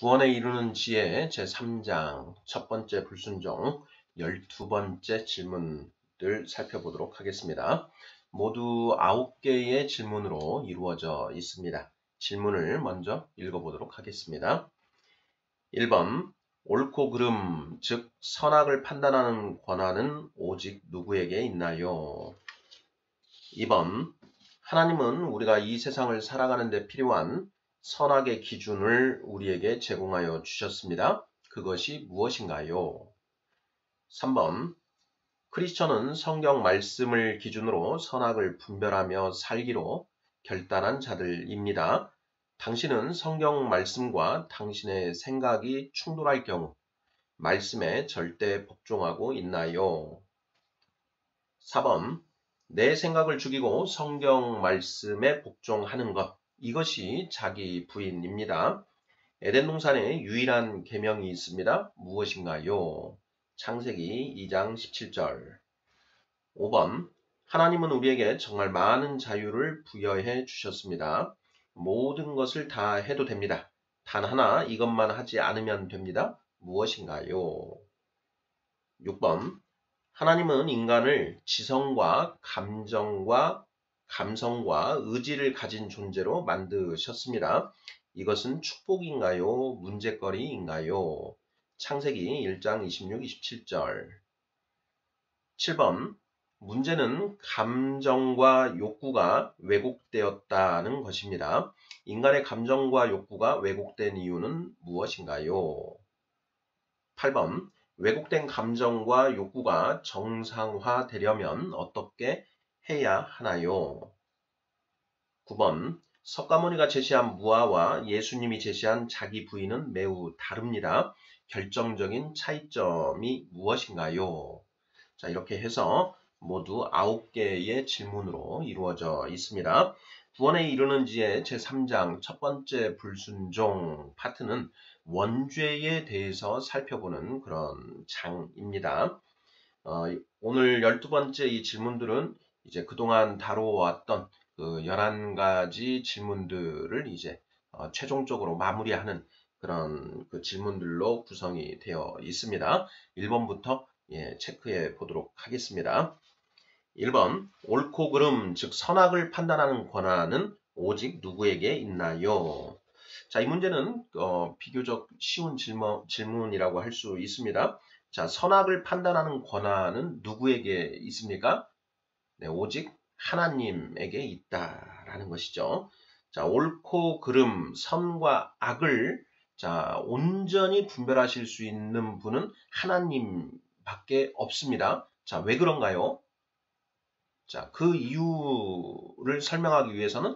구원에 이르는 지혜 제3장 첫 번째 불순종 12번째 질문들 살펴보도록 하겠습니다. 모두 9개의 질문으로 이루어져 있습니다. 질문을 먼저 읽어보도록 하겠습니다. 1번 옳고 그름, 즉 선악을 판단하는 권한은 오직 누구에게 있나요? 2번 하나님은 우리가 이 세상을 살아가는 데 필요한 선악의 기준을 우리에게 제공하여 주셨습니다. 그것이 무엇인가요? 3번 크리스천은 성경 말씀을 기준으로 선악을 분별하며 살기로 결단한 자들입니다. 당신은 성경 말씀과 당신의 생각이 충돌할 경우 말씀에 절대 복종하고 있나요? 4번 내 생각을 죽이고 성경 말씀에 복종하는 것, 이것이 자기 부인입니다. 에덴 동산에 유일한 계명이 있습니다. 무엇인가요? 창세기 2장 17절. 5번 하나님은 우리에게 정말 많은 자유를 부여해 주셨습니다. 모든 것을 다 해도 됩니다. 단 하나 이것만 하지 않으면 됩니다. 무엇인가요? 6번 하나님은 인간을 지성과 감정과 감성과 의지를 가진 존재로 만드셨습니다. 이것은 축복인가요? 문제거리인가요? 창세기 1장 26, 27절. 7번 문제는 감정과 욕구가 왜곡되었다는 것입니다. 인간의 감정과 욕구가 왜곡된 이유는 무엇인가요? 8번 왜곡된 감정과 욕구가 정상화되려면 어떻게 해야 하나요? 9번 석가모니가 제시한 무아와 예수님이 제시한 자기 부인은 매우 다릅니다. 결정적인 차이점이 무엇인가요? 자, 이렇게 해서 모두 9개의 질문으로 이루어져 있습니다. 구원에 이르는 지혜 제3장 첫 번째 불순종 파트는 원죄에 대해서 살펴보는 그런 장입니다. 오늘 12번째 이 질문들은 이제 그동안 다뤄왔던 그 11가지 질문들을 이제 최종적으로 마무리하는 그런 그 질문들로 구성이 되어 있습니다. 1번부터 체크해 보도록 하겠습니다. 1번 옳고 그름, 즉 선악을 판단하는 권한은 오직 누구에게 있나요? 자, 이 문제는 비교적 쉬운 질문이라고 할 수 있습니다. 자, 선악을 판단하는 권한은 누구에게 있습니까? 네, 오직 하나님에게 있다라는 것이죠. 자, 옳고 그름, 선과 악을 온전히 분별하실 수 있는 분은 하나님밖에 없습니다. 자, 왜 그런가요? 자, 그 이유를 설명하기 위해서는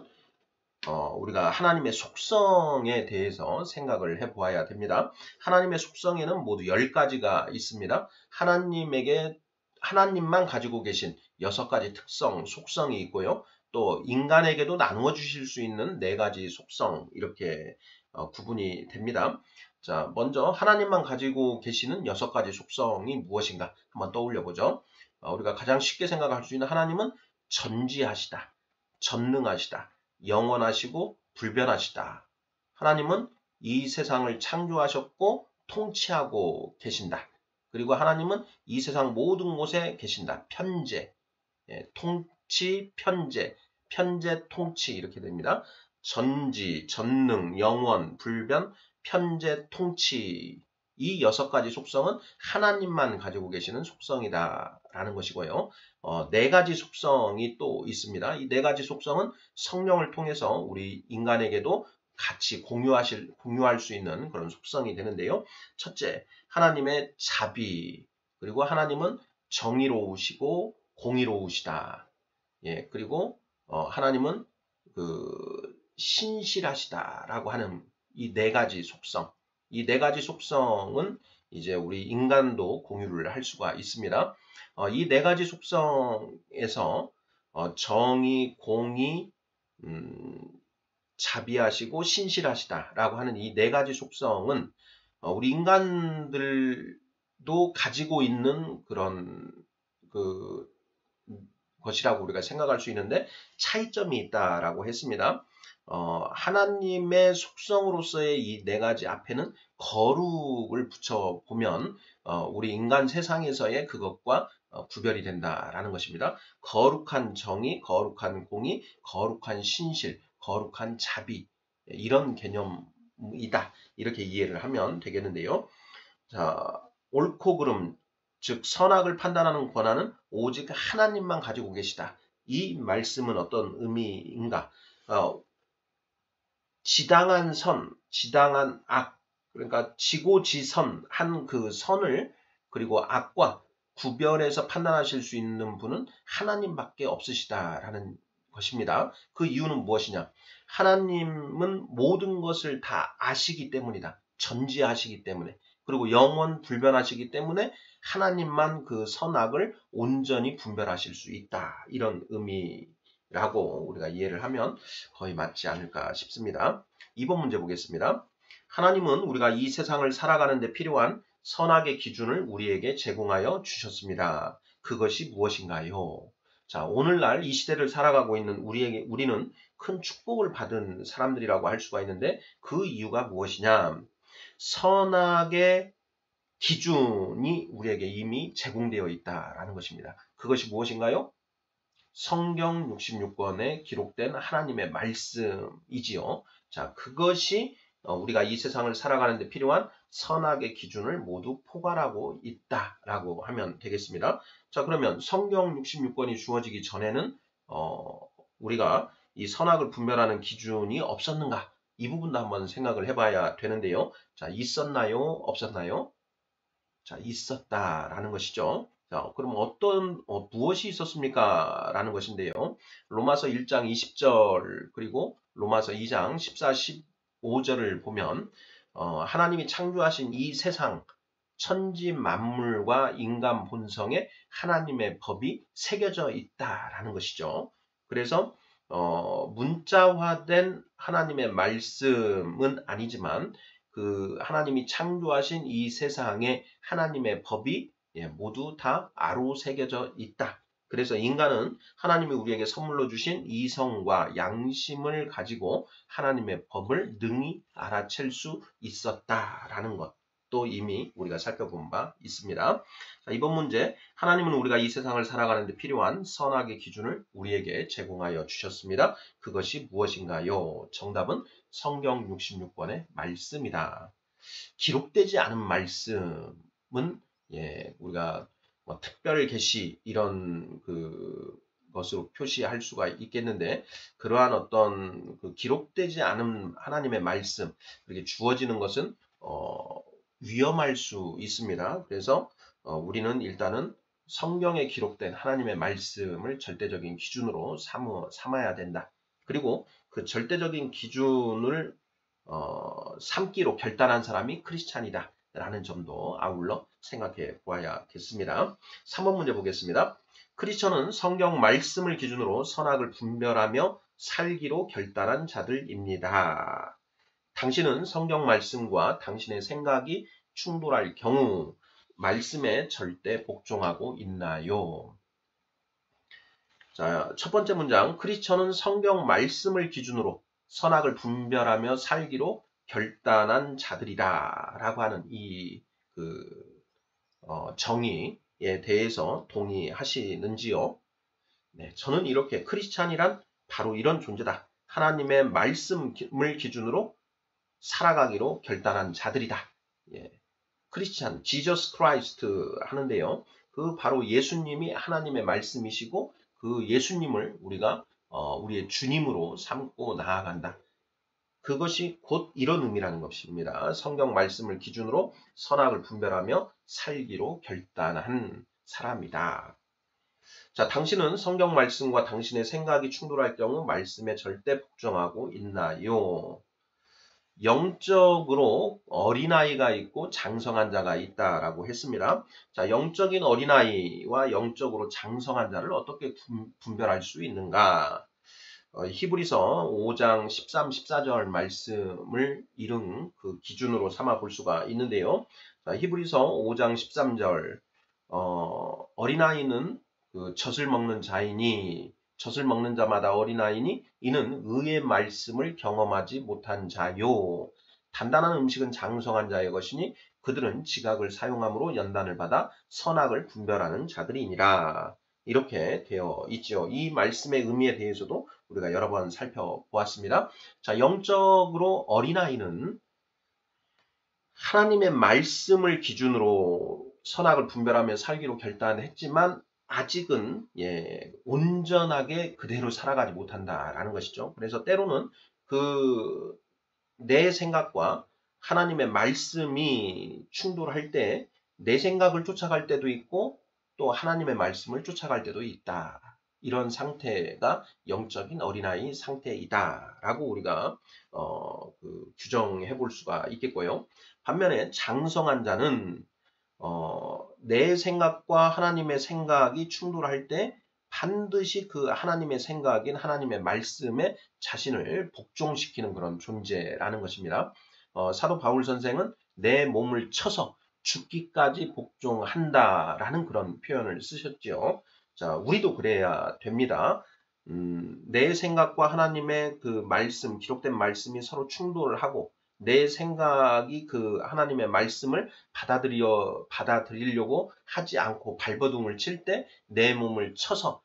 우리가 하나님의 속성에 대해서 생각을 해보아야 됩니다. 하나님의 속성에는 모두 10가지가 있습니다. 하나님만 가지고 계신 6가지 특성, 속성이 있고요. 또 인간에게도 나누어 주실 수 있는 4가지 속성, 이렇게 구분이 됩니다. 자, 먼저 하나님만 가지고 계시는 6가지 속성이 무엇인가 한번 떠올려 보죠. 우리가 가장 쉽게 생각할 수 있는 하나님은 전지하시다, 전능하시다, 영원하시고 불변하시다. 하나님은 이 세상을 창조하셨고 통치하고 계신다. 그리고 하나님은 이 세상 모든 곳에 계신다. 편재, 통치, 편재, 통치 이렇게 됩니다. 전지, 전능, 영원, 불변, 편재, 통치, 이 6가지 속성은 하나님만 가지고 계시는 속성이다라는 것이고요. 4가지 속성이 또 있습니다. 이 4가지 속성은 성령을 통해서 우리 인간에게도 같이 공유할 수 있는 그런 속성이 되는데요. 첫째, 하나님의 자비, 그리고 하나님은 정의로우시고 공의로우시다. 그리고 하나님은 신실하시다라고 하는 이 4가지 속성. 이 4가지 속성은 이제 우리 인간도 공유를 할 수가 있습니다. 이 4가지 속성에서 정의, 공의, 자비하시고 신실하시다라고 하는 이 4가지 속성은 우리 인간들도 가지고 있는 그런 것이라고 우리가 생각할 수 있는데 차이점이 있다라고 했습니다. 하나님의 속성으로서의 이 네 가지 앞에는 거룩을 붙여보면 우리 인간 세상에서의 그것과 구별이 된다라는 것입니다. 거룩한 정의, 거룩한 공의, 거룩한 신실, 거룩한 자비 이런 개념이다. 이렇게 이해를 하면 되겠는데요. 자, 옳고 그름, 즉 선악을 판단하는 권한은 오직 하나님만 가지고 계시다. 이 말씀은 어떤 의미인가? 지당한 선, 지당한 악, 그러니까 지고지선한 그 선을 그리고 악과 구별해서 판단하실 수 있는 분은 하나님밖에 없으시다라는 것입니다. 그 이유는 무엇이냐? 하나님은 모든 것을 다 아시기 때문이다. 전지하시기 때문에. 그리고 영원 불변하시기 때문에 하나님만 그 선악을 온전히 분별하실 수 있다. 이런 의미라고 우리가 이해를 하면 거의 맞지 않을까 싶습니다. 2번 문제 보겠습니다. 하나님은 우리가 이 세상을 살아가는 데 필요한 선악의 기준을 우리에게 제공하여 주셨습니다. 그것이 무엇인가요? 자, 오늘날 이 시대를 살아가고 있는 우리는 큰 축복을 받은 사람들이라고 할 수가 있는데 그 이유가 무엇이냐? 선악의 기준이 우리에게 이미 제공되어 있다라는 것입니다. 그것이 무엇인가요? 성경 66권에 기록된 하나님의 말씀이지요. 자, 그것이 우리가 이 세상을 살아가는 데 필요한 선악의 기준을 모두 포괄하고 있다라고 하면 되겠습니다. 자, 그러면 성경 66권이 주어지기 전에는 우리가 이 선악을 분별하는 기준이 없었는가? 이 부분도 한번 생각을 해봐야 되는데요. 자, 있었나요? 없었나요? 자, 있었다라는 것이죠. 자, 그럼 무엇이 있었습니까? 라는 것인데요. 로마서 1장 20절, 그리고 로마서 2장 14, 15절을 보면, 하나님이 창조하신 이 세상, 천지 만물과 인간 본성에 하나님의 법이 새겨져 있다라는 것이죠. 그래서, 문자화된 하나님의 말씀은 아니지만, 그 하나님이 창조하신 이 세상에 하나님의 법이 모두 다 아로 새겨져 있다. 그래서 인간은 하나님이 우리에게 선물로 주신 이성과 양심을 가지고 하나님의 법을 능히 알아챌 수 있었다라는 것도 이미 우리가 살펴본 바 있습니다. 자, 이번 문제, 하나님은 우리가 이 세상을 살아가는 데 필요한 선악의 기준을 우리에게 제공하여 주셨습니다. 그것이 무엇인가요? 정답은 성경 66권의 말씀이다. 기록되지 않은 말씀은 우리가 뭐 특별 계시 이런 것으로 표시할 수가 있겠는데 그러한 어떤 기록되지 않은 하나님의 말씀 이렇게 주어지는 것은 위험할 수 있습니다. 그래서 우리는 일단은 성경에 기록된 하나님의 말씀을 절대적인 기준으로 삼아야 된다. 그리고 그 절대적인 기준을 삼기로 결단한 사람이 크리스찬이다 라는 점도 아울러 생각해 보아야겠습니다. 3번 문제 보겠습니다. 크리스천은 성경 말씀을 기준으로 선악을 분별하며 살기로 결단한 자들입니다. 당신은 성경 말씀과 당신의 생각이 충돌할 경우 말씀에 절대 복종하고 있나요? 자, 첫 번째 문장, 크리스천은 성경 말씀을 기준으로 선악을 분별하며 살기로 결단한 자들이다 라고 하는 이 정의에 대해서 동의하시는지요? 네, 저는 이렇게 크리스찬이란 바로 이런 존재다. 하나님의 말씀을 기준으로 살아가기로 결단한 자들이다. 크리스찬, 지저스 크라이스트 하는데요. 그 바로 예수님이 하나님의 말씀이시고 그 예수님을 우리가 우리의 주님으로 삼고 나아간다. 그것이 곧 이런 의미라는 것입니다. 성경 말씀을 기준으로 선악을 분별하며 살기로 결단한 사람이다. 자, 당신은 성경 말씀과 당신의 생각이 충돌할 경우 말씀에 절대 복종하고 있나요? 영적으로 어린아이가 있고 장성한 자가 있다라고 했습니다. 자, 영적인 어린아이와 영적으로 장성한 자를 어떻게 분별할 수 있는가? 히브리서 5장 13, 14절 말씀을 이른 그 기준으로 삼아 볼 수가 있는데요. 자, 히브리서 5장 13절 어린아이는 그 젖을 먹는 자이니 젖을 먹는 자마다 어린아이니 이는 의의 말씀을 경험하지 못한 자요. 단단한 음식은 장성한 자의 것이니 그들은 지각을 사용함으로 연단을 받아 선악을 분별하는 자들이니라. 이렇게 되어 있죠. 이 말씀의 의미에 대해서도 우리가 여러 번 살펴보았습니다. 자, 영적으로 어린아이는 하나님의 말씀을 기준으로 선악을 분별하며 살기로 결단했지만 아직은 온전하게 그대로 살아가지 못한다라는 것이죠. 그래서 때로는 내 생각과 하나님의 말씀이 충돌할 때 내 생각을 쫓아갈 때도 있고 또 하나님의 말씀을 쫓아갈 때도 있다. 이런 상태가 영적인 어린아이 상태이다라고 우리가 규정해 볼 수가 있겠고요. 반면에 장성한 자는 내 생각과 하나님의 생각이 충돌할 때 반드시 그 하나님의 생각인 하나님의 말씀에 자신을 복종시키는 그런 존재라는 것입니다. 사도 바울 선생은 내 몸을 쳐서 죽기까지 복종한다라는 그런 표현을 쓰셨죠. 자, 우리도 그래야 됩니다. 내 생각과 하나님의 그 말씀, 기록된 말씀이 서로 충돌을 하고 내 생각이 그 하나님의 말씀을 받아들이려고 하지 않고 발버둥을 칠 때 내 몸을 쳐서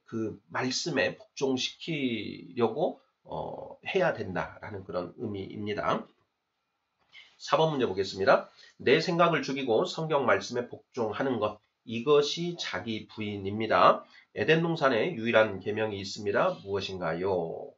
그 말씀에 복종시키려고 해야 된다라는 그런 의미입니다. 4번 문제 보겠습니다. 내 생각을 죽이고 성경 말씀에 복종하는 것. 이것이 자기 부인입니다. 에덴 동산에 유일한 계명이 있습니다. 무엇인가요?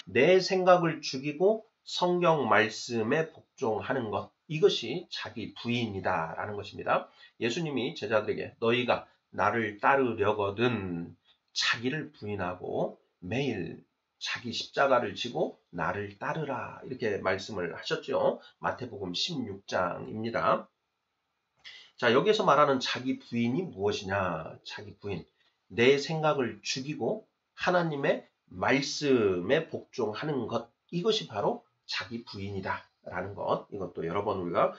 내 생각을 죽이고 성경 말씀에 복종하는 것. 이것이 자기 부인이다 라는 것입니다. 예수님이 제자들에게 너희가 나를 따르려거든 자기를 부인하고 매일 자기 십자가를 지고 나를 따르라 이렇게 말씀을 하셨죠. 마태복음 16장입니다. 자, 여기서 말하는 자기 부인이 무엇이냐? 자기 부인. 내 생각을 죽이고 하나님의 말씀에 복종하는 것. 이것이 바로 자기 부인이다 라는 것. 이것도 여러 번 우리가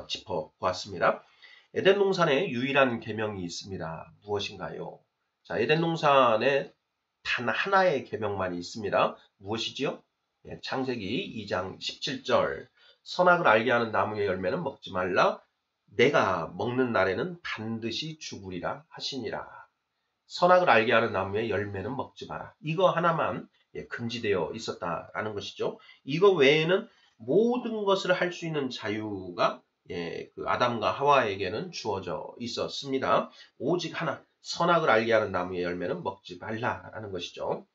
짚어보았습니다. 에덴 동산에 유일한 계명이 있습니다. 무엇인가요? 자, 에덴 동산에 단 하나의 계명만 있습니다. 무엇이지요? 창세기 2장 17절. 선악을 알게 하는 나무의 열매는 먹지 말라. 내가 먹는 날에는 반드시 죽으리라 하시니라. 선악을 알게 하는 나무의 열매는 먹지 마라. 이거 하나만 금지되어 있었다라는 것이죠. 이거 외에는 모든 것을 할 수 있는 자유가 그 아담과 하와에게는 주어져 있었습니다. 오직 하나, 선악을 알게 하는 나무의 열매는 먹지 말라라는 것이죠.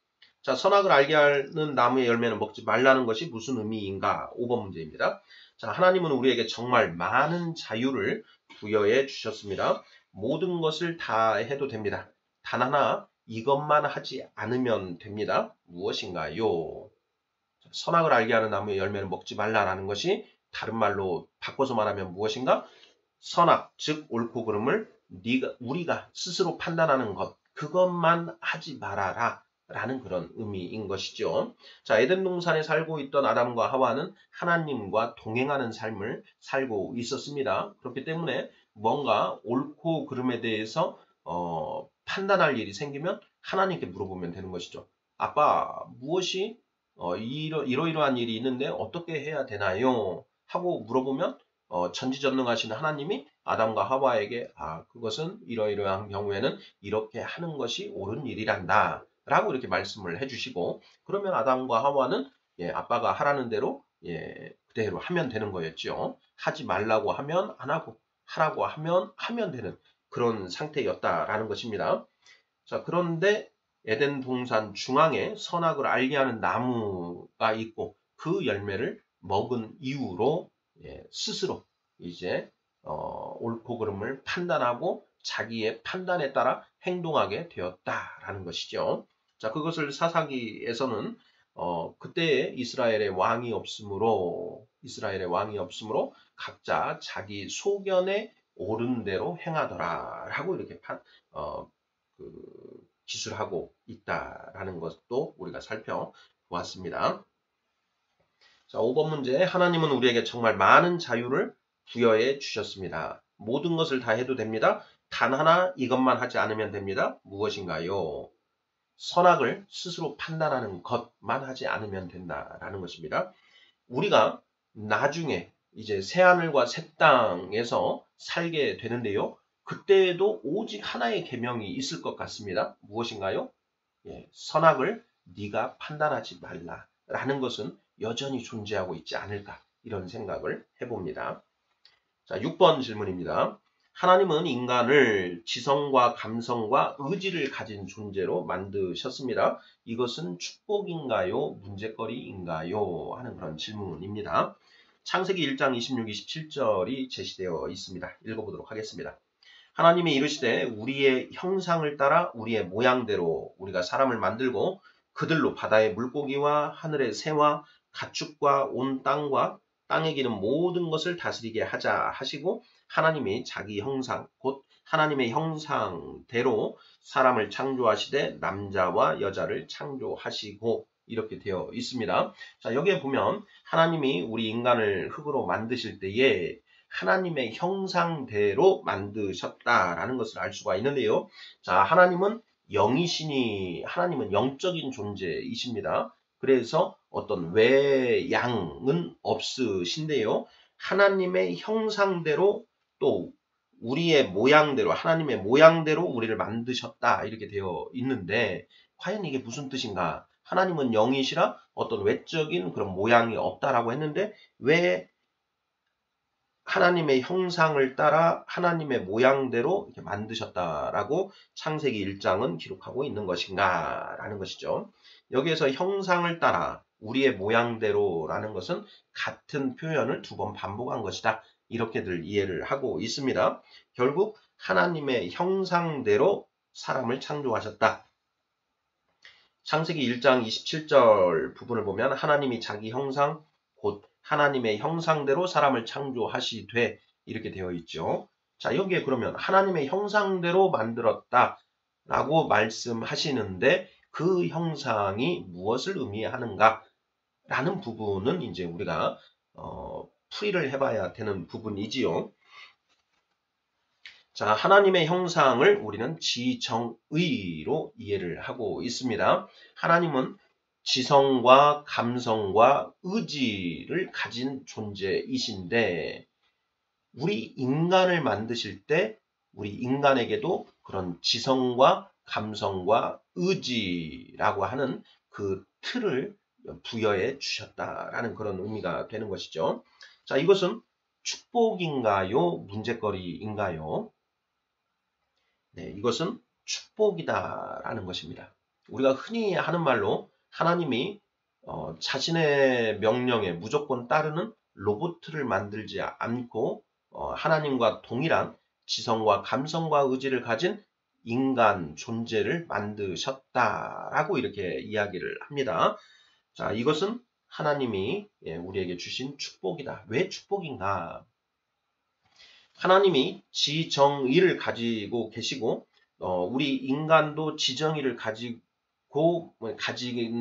자, 선악을 알게 하는 나무의 열매는 먹지 말라는 것이 무슨 의미인가? 5번 문제입니다. 자, 하나님은 우리에게 정말 많은 자유를 부여해 주셨습니다. 모든 것을 다 해도 됩니다. 단 하나, 이것만 하지 않으면 됩니다. 무엇인가요? 선악을 알게 하는 나무의 열매는 먹지 말라라는 것이 다른 말로 바꿔서 말하면 무엇인가? 선악, 즉 옳고 그름을 우리가 스스로 판단하는 것, 그것만 하지 말아라 라는 그런 의미인 것이죠. 자, 에덴 동산에 살고 있던 아담과 하와는 하나님과 동행하는 삶을 살고 있었습니다. 그렇기 때문에 뭔가 옳고 그름에 대해서 판단할 일이 생기면 하나님께 물어보면 되는 것이죠. 아빠, 무엇이 이러이러한 일이 있는데 어떻게 해야 되나요? 하고 물어보면 전지전능하신 하나님이 아담과 하와에게 그것은 이러이러한 경우에는 이렇게 하는 것이 옳은 일이란다 라고 이렇게 말씀을 해주시고 그러면 아담과 하와는 아빠가 하라는 대로 그대로 하면 되는 거였죠. 하지 말라고 하면 안 하고 하라고 하면 되는 그런 상태였다라는 것입니다. 자, 그런데 에덴 동산 중앙에 선악을 알게 하는 나무가 있고 그 열매를 먹은 이후로 스스로 이제 옳고 그름을 판단하고 자기의 판단에 따라 행동하게 되었다라는 것이죠. 자, 그것을 사사기에서는 그때 이스라엘의 왕이 없으므로 각자 자기 소견에 옳은 대로 행하더라 라고 이렇게 기술하고 있다라는 것도 우리가 살펴보았습니다. 자, 5번 문제. 하나님은 우리에게 정말 많은 자유를 부여해 주셨습니다. 모든 것을 다 해도 됩니다. 단 하나 이것만 하지 않으면 됩니다. 무엇인가요? 선악을 스스로 판단하는 것만 하지 않으면 된다라는 것입니다. 우리가 나중에 이제 새하늘과 새 땅에서 살게 되는데요. 그때에도 오직 하나의 계명이 있을 것 같습니다. 무엇인가요? 예, 선악을 네가 판단하지 말라라는 것은 여전히 존재하고 있지 않을까 이런 생각을 해봅니다. 자, 6번 질문입니다. 하나님은 인간을 지성과 감성과 의지를 가진 존재로 만드셨습니다. 이것은 축복인가요? 문제거리인가요? 하는 그런 질문입니다. 창세기 1장 26, 27절이 제시되어 있습니다. 읽어보도록 하겠습니다. 하나님이 이르시되 우리의 형상을 따라 우리의 모양대로 우리가 사람을 만들고 그들로 바다의 물고기와 하늘의 새와 가축과 온 땅과 땅에 기는 모든 것을 다스리게 하자 하시고 하나님이 자기 형상 곧 하나님의 형상대로 사람을 창조하시되 남자와 여자를 창조하시고 이렇게 되어 있습니다. 자, 여기에 보면 하나님이 우리 인간을 흙으로 만드실 때에 하나님의 형상대로 만드셨다라는 것을 알 수가 있는데요. 자, 하나님은 영이시니 하나님은 영적인 존재이십니다. 그래서 어떤 외양은 없으신데요. 하나님의 형상대로 또 우리의 모양대로 하나님의 모양대로 우리를 만드셨다 이렇게 되어 있는데 과연 이게 무슨 뜻인가? 하나님은 영이시라 어떤 외적인 그런 모양이 없다라고 했는데 왜 하나님의 형상을 따라 하나님의 모양대로 이렇게 만드셨다라고 창세기 1장은 기록하고 있는 것인가 라는 것이죠. 여기에서 형상을 따라 우리의 모양대로라는 것은 같은 표현을 두 번 반복한 것이다. 이렇게들 이해를 하고 있습니다. 결국 하나님의 형상대로 사람을 창조하셨다. 창세기 1장 27절 부분을 보면 하나님이 자기 형상 곧 하나님의 형상대로 사람을 창조하시되 이렇게 되어 있죠. 자, 여기에 그러면 하나님의 형상대로 만들었다라고 말씀하시는데 그 형상이 무엇을 의미하는가 라는 부분은 이제 우리가 풀이를 해봐야 되는 부분이지요. 자, 하나님의 형상을 우리는 지정의로 이해를 하고 있습니다. 하나님은 지성과 감성과 의지를 가진 존재이신데 우리 인간을 만드실 때 우리 인간에게도 그런 지성과 감성과 의지라고 하는 그 틀을 부여해 주셨다라는 그런 의미가 되는 것이죠. 자, 이것은 축복인가요? 문제거리인가요? 네, 이것은 축복이다라는 것입니다. 우리가 흔히 하는 말로 하나님이 자신의 명령에 무조건 따르는 로봇을 만들지 않고 하나님과 동일한 지성과 감성과 의지를 가진 인간 존재를 만드셨다라고 이렇게 이야기를 합니다. 자, 이것은 하나님이 우리에게 주신 축복이다. 왜 축복인가? 하나님이 지정의를 가지고 계시고 우리 인간도 지정의를 가진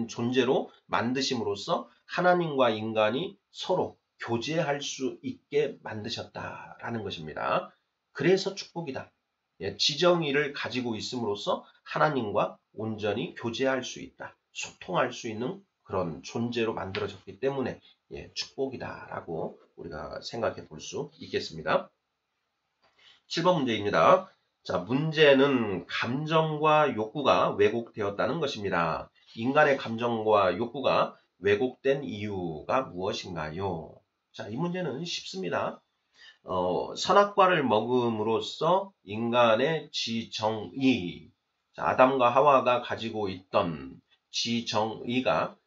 존재로 만드심으로써 하나님과 인간이 서로 교제할 수 있게 만드셨다라는 것입니다. 그래서 축복이다. 지정의를 가지고 있음으로써 하나님과 온전히 교제할 수 있다. 소통할 수 있는 그런 존재로 만들어졌기 때문에 축복이다라고 우리가 생각해 볼 수 있겠습니다. 7번 문제입니다. 자, 문제는 감정과 욕구가 왜곡되었다는 것입니다. 인간의 감정과 욕구가 왜곡된 이유가 무엇인가요? 자, 이 문제는 쉽습니다. 선악과를 먹음으로써 인간의 지정의, 자, 아담과 하와가 가지고 있던 지정의가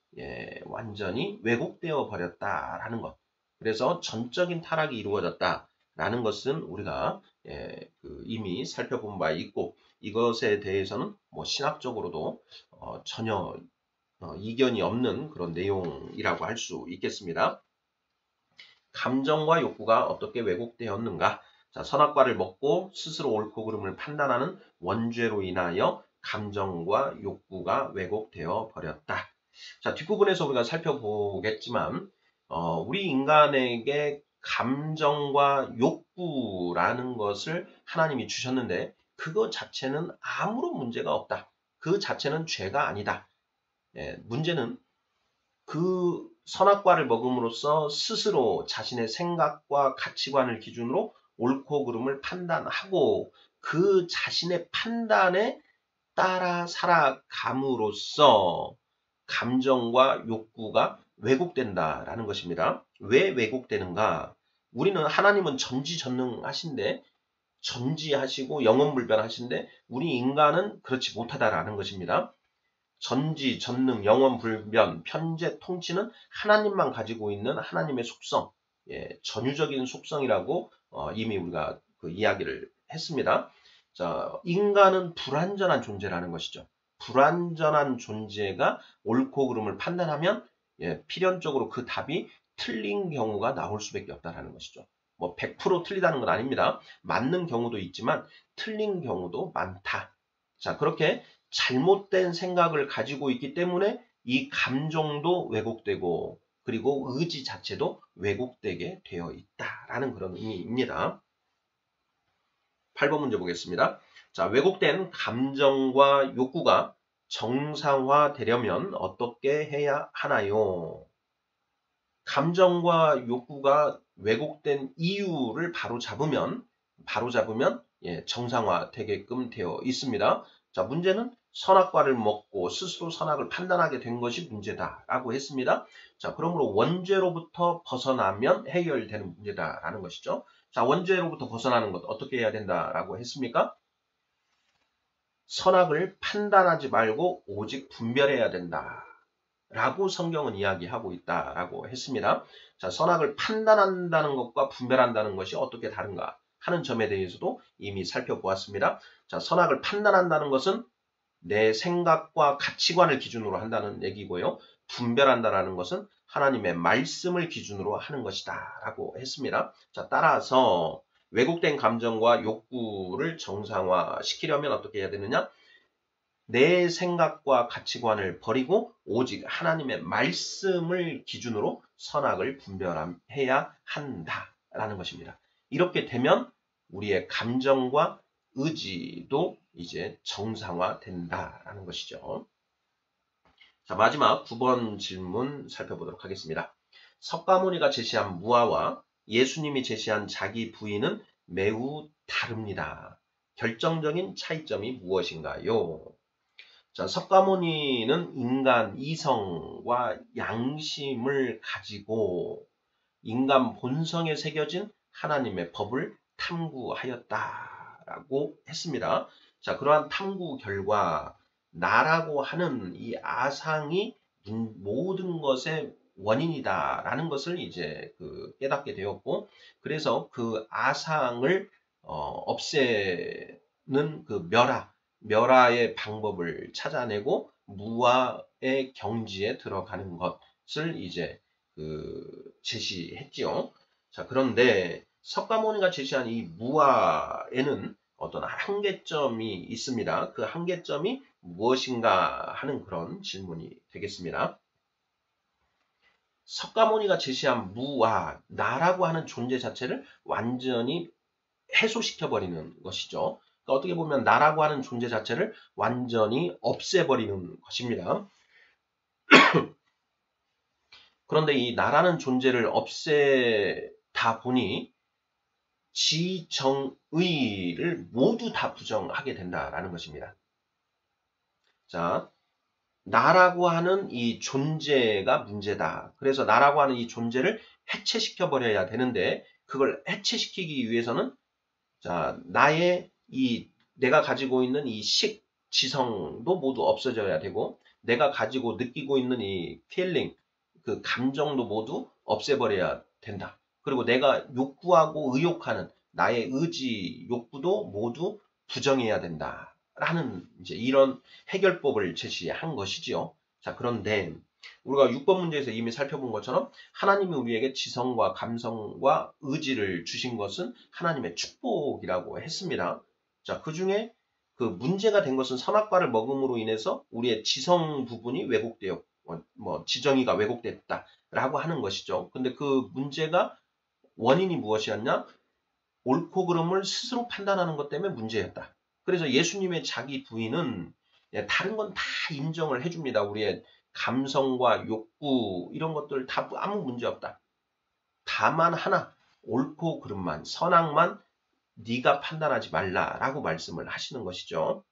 완전히 왜곡되어 버렸다라는 것. 그래서 전적인 타락이 이루어졌다라는 것은 우리가 이미 살펴본 바 있고 이것에 대해서는 뭐 신학적으로도 전혀 이견이 없는 그런 내용이라고 할 수 있겠습니다. 감정과 욕구가 어떻게 왜곡되었는가? 자, 선악과를 먹고 스스로 옳고 그름을 판단하는 원죄로 인하여 감정과 욕구가 왜곡되어 버렸다. 자, 뒷부분에서 우리가 살펴보겠지만 우리 인간에게 감정과 욕구라는 것을 하나님이 주셨는데 그것 자체는 아무런 문제가 없다. 그 자체는 죄가 아니다. 예, 문제는 그 선악과를 먹음으로써 스스로 자신의 생각과 가치관을 기준으로 옳고 그름을 판단하고 그 자신의 판단에 따라 살아감으로써 감정과 욕구가 왜곡된다라는 것입니다. 왜 왜곡되는가? 우리는 하나님은 전지전능하신데 전지하시고 영원불변하신데 우리 인간은 그렇지 못하다라는 것입니다. 전지, 전능, 영원불변, 편재, 통치는 하나님만 가지고 있는 하나님의 속성, 예, 전유적인 속성이라고 이미 우리가 그 이야기를 했습니다. 자, 인간은 불완전한 존재라는 것이죠. 불완전한 존재가 옳고 그름을 판단하면 예, 필연적으로 그 답이 틀린 경우가 나올 수밖에 없다는 것이죠. 뭐 100% 틀리다는 건 아닙니다. 맞는 경우도 있지만 틀린 경우도 많다. 자, 그렇게 잘못된 생각을 가지고 있기 때문에 이 감정도 왜곡되고 그리고 의지 자체도 왜곡되게 되어 있다라는 그런 의미입니다. 8번 문제 보겠습니다. 자, 왜곡된 감정과 욕구가 정상화되려면 어떻게 해야 하나요? 감정과 욕구가 왜곡된 이유를 바로잡으면 예, 정상화되게끔 되어 있습니다. 자, 문제는 선악과를 먹고 스스로 선악을 판단하게 된 것이 문제다라고 했습니다. 자, 그러므로 원죄로부터 벗어나면 해결되는 문제다라는 것이죠. 자, 원죄로부터 벗어나는 것 어떻게 해야 된다라고 했습니까? 선악을 판단하지 말고 오직 분별해야 된다. 라고 성경은 이야기하고 있다라고 했습니다. 자, 선악을 판단한다는 것과 분별한다는 것이 어떻게 다른가 하는 점에 대해서도 이미 살펴보았습니다. 자, 선악을 판단한다는 것은 내 생각과 가치관을 기준으로 한다는 얘기고요. 분별한다는 것은 하나님의 말씀을 기준으로 하는 것이다 라고 했습니다. 자, 따라서 왜곡된 감정과 욕구를 정상화시키려면 어떻게 해야 되느냐? 내 생각과 가치관을 버리고 오직 하나님의 말씀을 기준으로 선악을 분별해야 한다라는 것입니다. 이렇게 되면 우리의 감정과 의지도 이제 정상화된다라는 것이죠. 자, 마지막 9번 질문 살펴보도록 하겠습니다. 석가모니가 제시한 무아와 예수님이 제시한 자기 부인은 매우 다릅니다. 결정적인 차이점이 무엇인가요? 자, 석가모니는 인간 이성과 양심을 가지고 인간 본성에 새겨진 하나님의 법을 탐구하였다라고 했습니다. 자, 그러한 탐구 결과 나라고 하는 이 아상이 모든 것의 원인이다라는 것을 이제 깨닫게 되었고, 그래서 그 아상을 없애는 그 멸화의 방법을 찾아내고 무아의 경지에 들어가는 것을 이제 제시했지요. 자, 그런데 석가모니가 제시한 이 무아에는 어떤 한계점이 있습니다. 그 한계점이 무엇인가 하는 그런 질문이 되겠습니다. 석가모니가 제시한 무아, 나라고 하는 존재 자체를 완전히 해소시켜버리는 것이죠. 그러니까 어떻게 보면 나라고 하는 존재 자체를 완전히 없애버리는 것입니다. 그런데 이 나라는 존재를 없애다 보니 지정의를 모두 다 부정하게 된다라는 것입니다. 자, 나라고 하는 이 존재가 문제다. 그래서 나라고 하는 이 존재를 해체시켜버려야 되는데 그걸 해체시키기 위해서는 자, 내가 가지고 있는 이 지성도 모두 없어져야 되고 내가 가지고 느끼고 있는 이 feeling, 그 감정도 모두 없애버려야 된다. 그리고 내가 욕구하고 의욕하는 나의 의지, 욕구도 모두 부정해야 된다. 라는 이제 이런 해결법을 제시한 것이지요. 자, 그런데 우리가 6번 문제에서 이미 살펴본 것처럼 하나님이 우리에게 지성과 감성과 의지를 주신 것은 하나님의 축복이라고 했습니다. 자, 그 중에 그 문제가 된 것은 선악과를 먹음으로 인해서 우리의 지성 부분이 왜곡되어 지정의가 왜곡됐다라고 하는 것이죠. 근데 그 문제가 원인이 무엇이었냐? 옳고 그름을 스스로 판단하는 것 때문에 문제였다. 그래서 예수님의 자기 부인은 예, 다른 건 다 인정을 해줍니다. 우리의 감성과 욕구 이런 것들 다 아무 문제 없다. 다만 하나 옳고 그름만 선악만 네가 판단하지 말라라고 말씀을 하시는 것이죠.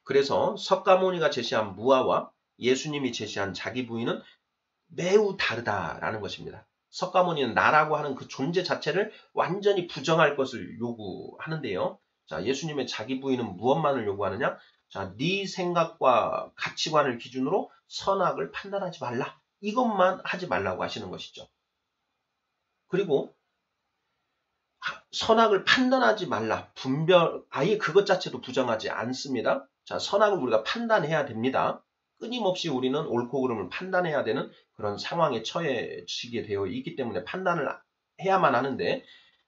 그래서 석가모니가 제시한 무아와 예수님이 제시한 자기 부인은 매우 다르다라는 것입니다. 석가모니는 나라고 하는 그 존재 자체를 완전히 부정할 것을 요구하는데요. 자, 예수님의 자기 부인은 무엇만을 요구하느냐? 자, 네 생각과 가치관을 기준으로 선악을 판단하지 말라. 이것만 하지 말라고 하시는 것이죠. 그리고 선악을 판단하지 말라. 아예 그것 자체도 부정하지 않습니다. 자, 선악을 우리가 판단해야 됩니다. 끊임없이 우리는 옳고 그름을 판단해야 되는 그런 상황에 처해지게 되어 있기 때문에 판단을 해야만 하는데,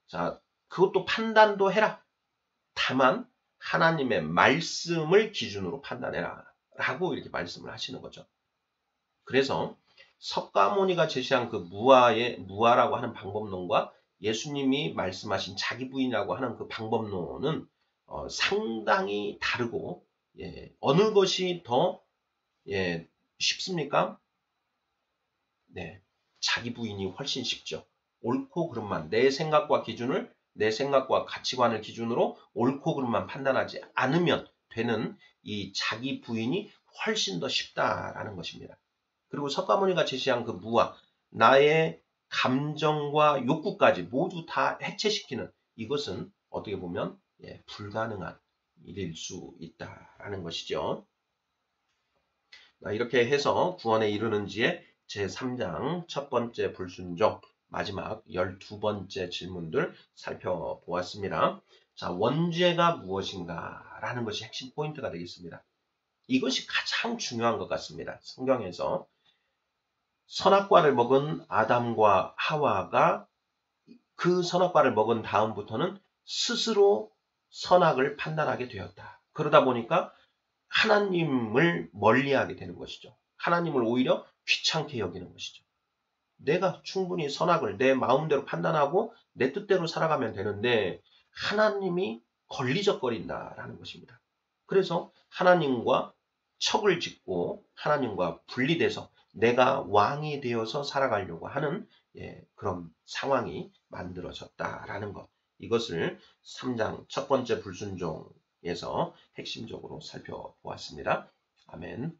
자, 그것도 판단도 해라. 다만 하나님의 말씀을 기준으로 판단해라. 라고 이렇게 말씀을 하시는 거죠. 그래서 석가모니가 제시한 그 무아라고 하는 방법론과 예수님이 말씀하신 자기 부인이라고 하는 그 방법론은 상당히 다르고, 예, 어느 것이 더 쉽습니까? 네, 자기 부인이 훨씬 쉽죠. 옳고 그름만 내 생각과 가치관을 기준으로 옳고 그름만 판단하지 않으면 되는 이 자기 부인이 훨씬 더 쉽다라는 것입니다. 그리고 석가모니가 제시한 그 무아, 나의 감정과 욕구까지 모두 다 해체시키는 이것은 어떻게 보면 불가능한 일일 수 있다라는 것이죠. 이렇게 해서 구원에 이르는지의 제3장 첫 번째 불순종, 마지막 12번째 질문들 살펴보았습니다. 자, 원죄가 무엇인가 라는 것이 핵심 포인트가 되겠습니다. 이것이 가장 중요한 것 같습니다. 성경에서 선악과를 먹은 아담과 하와가 그 선악과를 먹은 다음부터는 스스로 선악을 판단하게 되었다. 그러다 보니까 하나님을 멀리하게 되는 것이죠. 하나님을 오히려 귀찮게 여기는 것이죠. 내가 충분히 선악을 내 마음대로 판단하고 내 뜻대로 살아가면 되는데 하나님이 걸리적거린다라는 것입니다. 그래서 하나님과 척을 짓고 하나님과 분리돼서 내가 왕이 되어서 살아가려고 하는 그런 상황이 만들어졌다라는 것. 이것을 3장 첫 번째 불순종에서 핵심적으로 살펴보았습니다. 아멘.